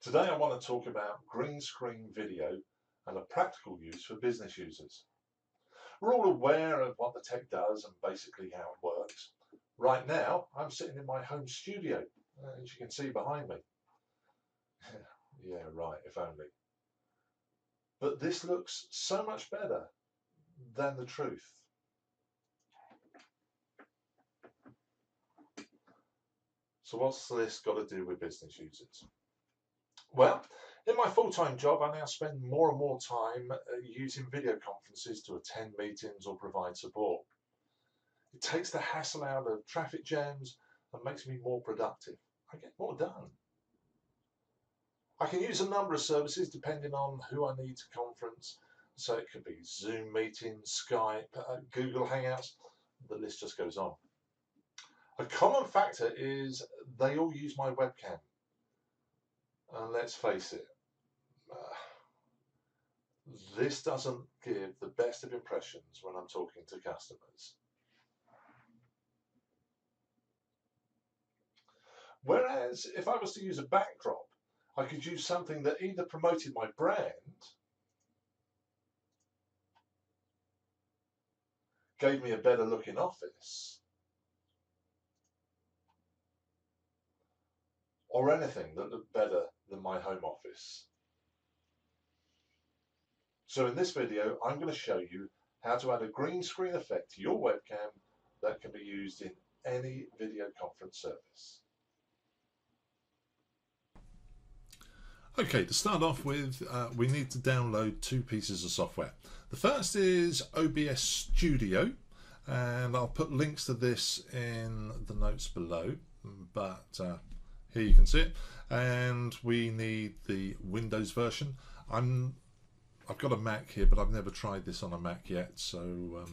Today I want to talk about green screen video and a practical use for business users. We're all aware of what the tech does and basically how it works. Right now I'm sitting in my home studio, as you can see behind me. Yeah, right, if only. But this looks so much better than the truth. So what's this got to do with business users? Well, in my full-time job, I now spend more and more time using video conferences to attend meetings or provide support. It takes the hassle out of traffic jams and makes me more productive. I get more done. I can use a number of services depending on who I need to conference. So it could be Zoom meetings, Skype, Google Hangouts. The list just goes on. A common factor is they all use my webcam. And let's face it, this doesn't give the best of impressions when I'm talking to customers. Whereas if I was to use a backdrop, I could use something that either promoted my brand, gave me a better looking office, or anything that looked better than my home office. So in this video, I'm going to show you how to add a green screen effect to your webcam that can be used in any video conference service. Okay, to start off with, we need to download two pieces of software. The first is OBS Studio, and I'll put links to this in the notes below, but here you can see it. And we need the Windows version. I've got a Mac here, but I've never tried this on a Mac yet, so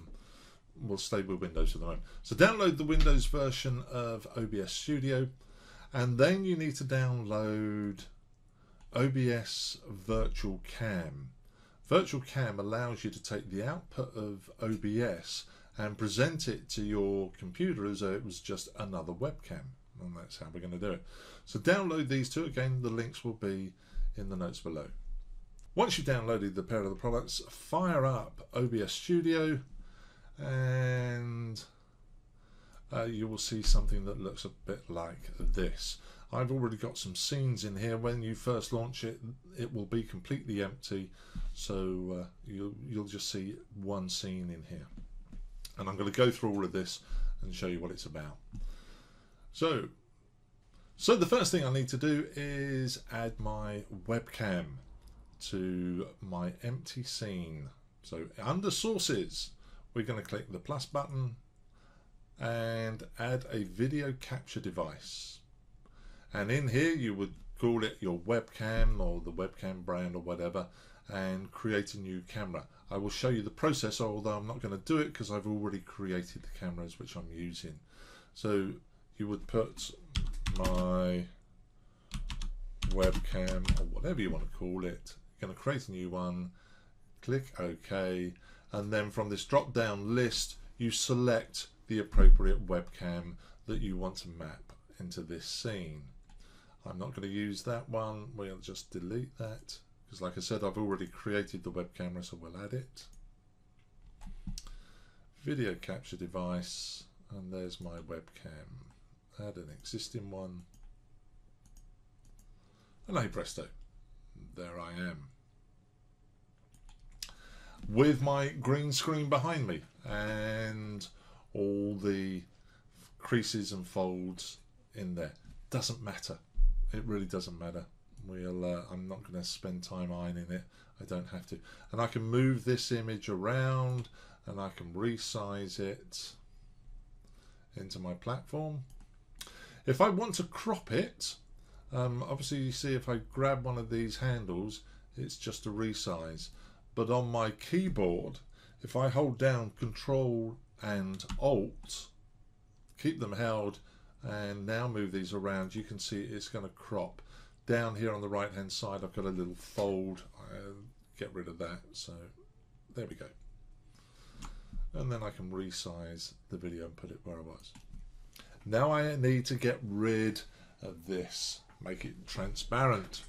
we'll stay with Windows for the moment. So download the Windows version of OBS Studio, and then you need to download OBS Virtual Cam. Virtual Cam allows you to take the output of OBS and present it to your computer as though it was just another webcam, and that's how we're going to do it. So download these two. Again, the links will be in the notes below. Once you've downloaded the pair of the products, fire up OBS Studio, and you will see something that looks a bit like this. I've already got some scenes in here. When you first launch it, it will be completely empty, so you'll just see one scene in here. And I'm going to go through all of this and show you what it's about. So the first thing I need to do is add my webcam to my empty scene. So under Sources, we're going to click the plus button and add a video capture device. And in here you would call it your webcam or the webcam brand or whatever, and create a new camera. I will show you the process, although I'm not going to do it because I've already created the cameras which I'm using. So you would put my webcam or whatever you want to call it. You're going to create a new one, click OK, and then from this drop down list you select the appropriate webcam that you want to map into this scene. I'm not going to use that one. We'll just delete that because, like I said, I've already created the web camera, so we'll add it. Video capture device, and there's my webcam. Add an existing one, and hey presto, there I am with my green screen behind me and all the creases and folds in there. Doesn't matter. It really doesn't matter. I'm not going to spend time ironing it. I don't have to. And I can move this image around and I can resize it into my platform. If I want to crop it, obviously you see if I grab one of these handles, it's just a resize. But on my keyboard, if I hold down Control and Alt, keep them held, and now move these around, you can see it's going to crop. Down here on the right hand side I've got a little fold. I'll get rid of that, so there we go. And then I can resize the video and put it where I was. Now I need to get rid of this, make it transparent.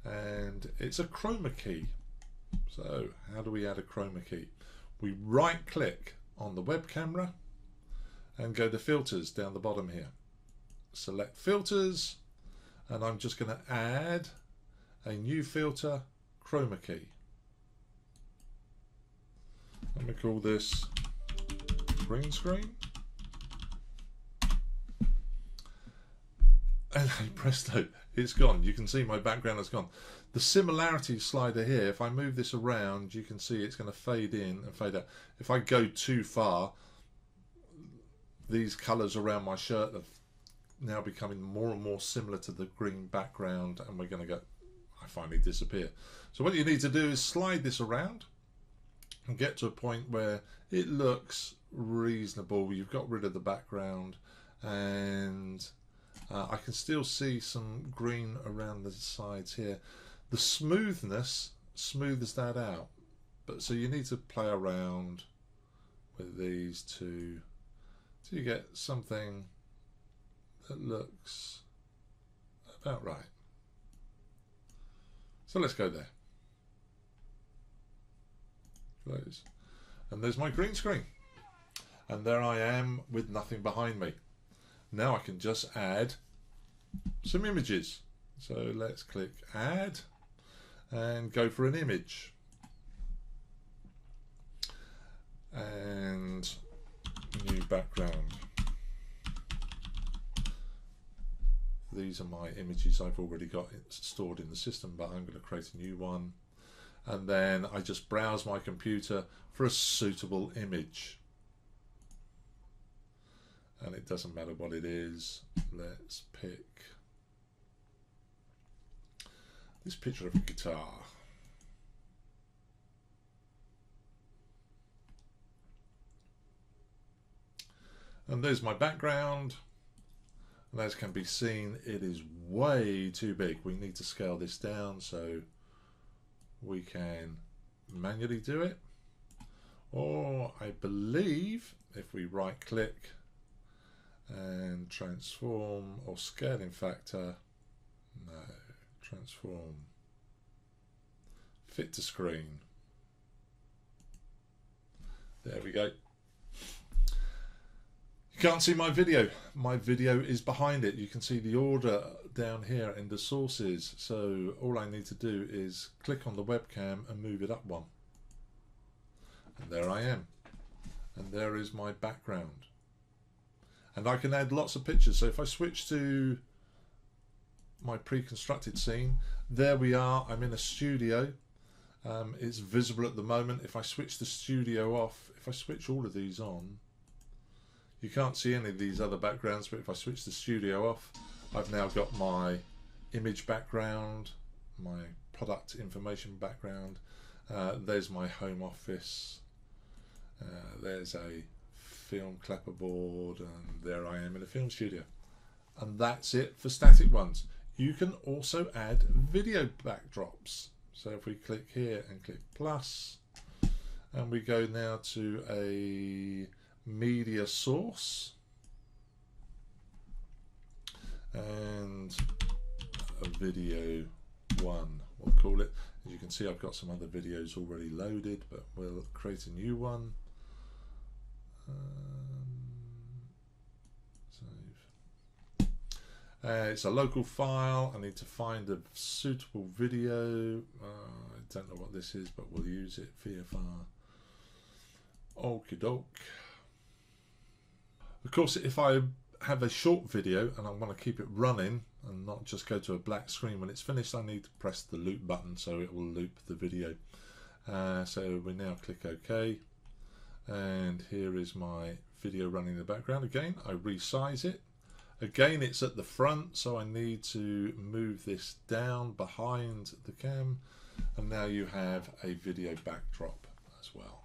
and it's a chroma key. So how do we add a chroma key? We right click on the web camera and go to filters down the bottom here. Select filters, and I'm just going to add a new filter, chroma key. Let me call this green screen. And presto, it's gone. You can see my background has gone. The similarity slider here, if I move this around, you can see it's going to fade in and fade out. If I go too far, these colours around my shirt have now becoming more and more similar to the green background, and we're going to go, I finally disappear. So what you need to do is slide this around and get to a point where it looks reasonable. You've got rid of the background, and I can still see some green around the sides here. The smoothness smooths that out, but so you need to play around with these two till you get something that looks about right. So let's go there. Close. And there's my green screen. And there I am with nothing behind me. Now I can just add some images. So let's click add and go for an image. And new background. These are my images I've already got stored in the system, but I'm going to create a new one. And then I just browse my computer for a suitable image. And it doesn't matter what it is. Let's pick this picture of a guitar. And there's my background. And as can be seen, it is way too big. We need to scale this down, so we can manually do it. Or I believe if we right click and transform or scaling factor, no, transform, fit to screen. There we go. You can't see my video. My video is behind it. You can see the order down here in the sources. So all I need to do is click on the webcam and move it up one. And there I am. And there is my background. And I can add lots of pictures. So if I switch to my pre-constructed scene, there we are. I'm in a studio. It's visible at the moment. If I switch the studio off, if I switch all of these on, you can't see any of these other backgrounds, but if I switch the studio off, I've now got my image background, my product information background. There's my home office. There's a film clapperboard, and there I am in a film studio. And that's it for static ones. You can also add video backdrops. So if we click here and click plus, and we go now to a media source and a video one, we'll call it. As you can see, I've got some other videos already loaded, but we'll create a new one. Save. It's a local file. I need to find a suitable video. I don't know what this is, but we'll use it. VFR. Okie doke. Of course, if I have a short video and I want to keep it running and not just go to a black screen when it's finished, I need to press the loop button so it will loop the video. So we now click OK, and here is my video running in the background. Again, I resize it. Again, it's at the front, so I need to move this down behind the cam, and now you have a video backdrop as well.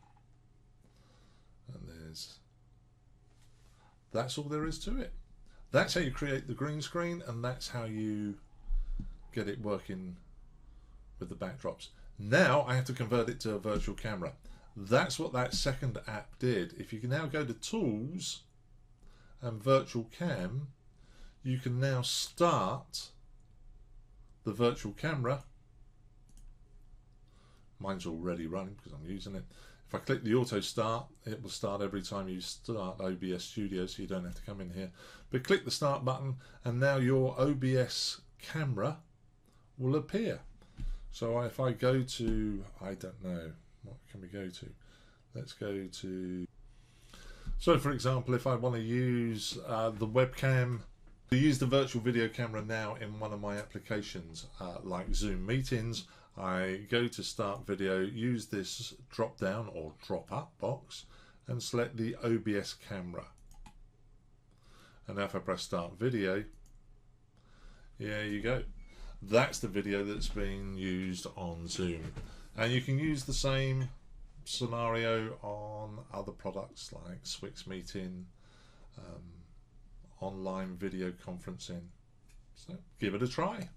And that's all there is to it. That's how you create the green screen, and that's how you get it working with the backdrops. Now I have to convert it to a virtual camera. That's what that second app did. If you can now go to Tools and Virtual Cam, you can now start the virtual camera Mine's already running because I'm using it. If I click the auto start, it will start every time you start OBS Studio, so you don't have to come in here. But click the start button and now your OBS camera will appear. So if I go to, I don't know, what can we go to? Let's go to, so for example, if I want to use the webcam, to use the virtual video camera now in one of my applications like Zoom meetings, I go to start video, use this drop down or drop up box and select the OBS camera. And now if I press start video, there you go. That's the video that's being used on Zoom. And you can use the same scenario on other products like Swix Meeting, online video conferencing. So give it a try.